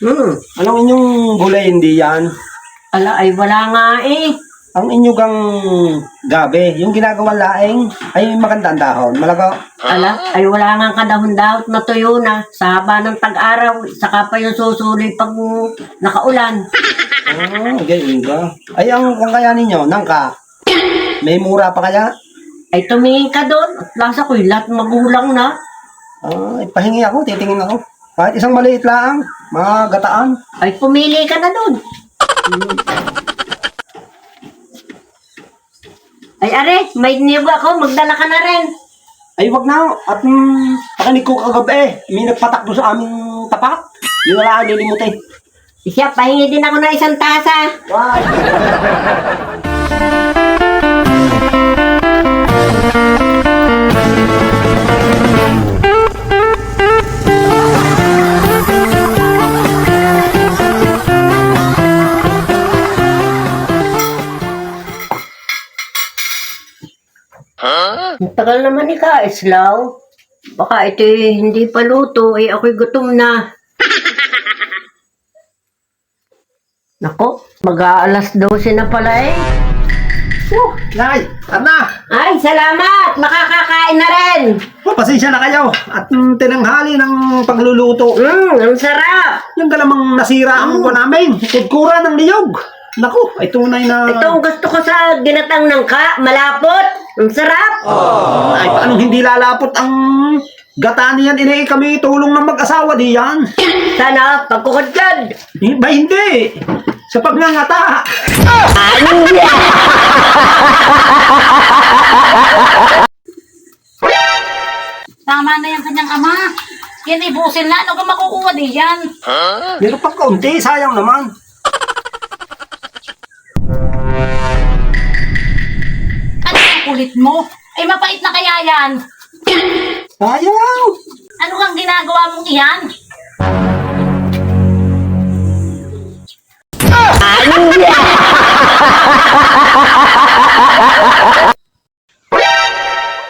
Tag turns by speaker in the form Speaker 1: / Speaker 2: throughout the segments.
Speaker 1: Anong inyong gulay hindi yan?
Speaker 2: Ala, ay wala nga eh.
Speaker 1: Ang inyo gang gabi, yung ginagawang laing, ay maganda ang dahon. Malaga,
Speaker 2: Ala, ay wala nga kadahon-dahot na tuyo na. Sa haba ng tag-araw, saka pa yung susuli pag nakaulan.
Speaker 1: ganyan ba? Ay, ang kung kaya ninyo, nangka, may mura pa kaya?
Speaker 2: Ay tumingin ka doon. At lasa ko'y lahat magulang na.
Speaker 1: Ay, pahingi ako, titingin ako. Kahit isang maliit lang, mga gataan.
Speaker 2: Ay pumili ka na doon. Ay are, may niyog ako, magdala ka na rin.
Speaker 1: Ay, wag na. At pakinig ko kagabi, may nagpatakbo sa aming tapat. Yun na lang, nilimutin.
Speaker 2: Siya, pahingi din ako ng isang tasa.
Speaker 1: Why?
Speaker 2: Ang tagal naman ni Kaislaw. Baka ito hindi pa luto, eh ako'y gutom na. Nako, mag-aalas 12 na pala eh.
Speaker 1: Nay, na.
Speaker 2: Ay, salamat! Makakakain na rin!
Speaker 1: Pasensya na kayo. At tinanghali ng pagluluto.
Speaker 2: Ang sarap!
Speaker 1: Yung galamang nasira ang ko namin. Kudkura ng niyog. Naku, ay tunay na...
Speaker 2: Ito ang gusto ko sa ginatang nangka, malapot. Ang sarap!
Speaker 1: Ay, paano hindi lalapot ang gata niyan? Ini kami tulong ng mag-asawa diyan.
Speaker 2: Sana, pagkukadkad.
Speaker 1: Ba hindi? Sa pagnangata.
Speaker 3: Tama na yung kanyang ama. Yan ibusin na. Ano ka makukuha di yan?
Speaker 1: Meron pang kaunti, sayang naman.
Speaker 3: Ano ang kulit mo? Ay mapait na kaya yan.
Speaker 1: Sayang.
Speaker 3: Ano kang ginagawa mong iyan?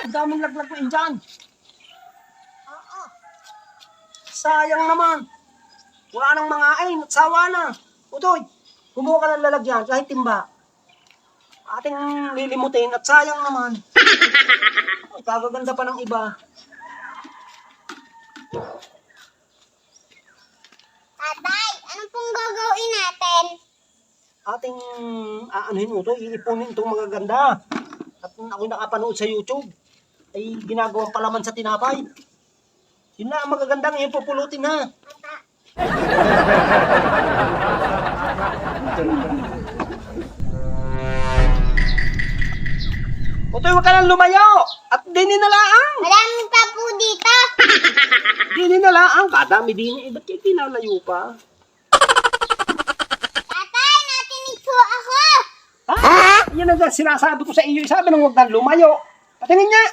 Speaker 1: Ang daming laglag mo dyan. Sayang naman. Wala nang mga ain at sawa na. Utoy, kumuha ka ng lalagyan kahit timba. Ating lilimutin at sayang naman. Ay, kagaganda pa ng iba.
Speaker 4: Tatay, ano pong gagawin natin?
Speaker 1: Ating aanuhin mo to, iipunin itong magaganda. At ako'y nakapanood sa YouTube, ay ginagawang palaman sa tinapay. Yun na ang magaganda ngayon, pupulutin ha. Utoy, huwag ka nang lumayo! At dini na laang!
Speaker 4: Maraming pa po dito.
Speaker 1: Dini na laang! Kadami dini, ba't kayo kinalayo pa?
Speaker 4: Tatay, natinig po ako.
Speaker 1: Yan ang sinasabi ko sa iyo, sabi nang huwag kang lumayo. Patingin niya!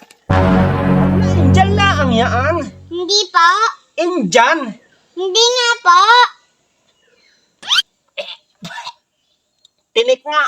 Speaker 1: Indian laang yan!
Speaker 4: Hindi po.
Speaker 1: Indian!
Speaker 4: Hindi nga po.
Speaker 1: Tinik nga!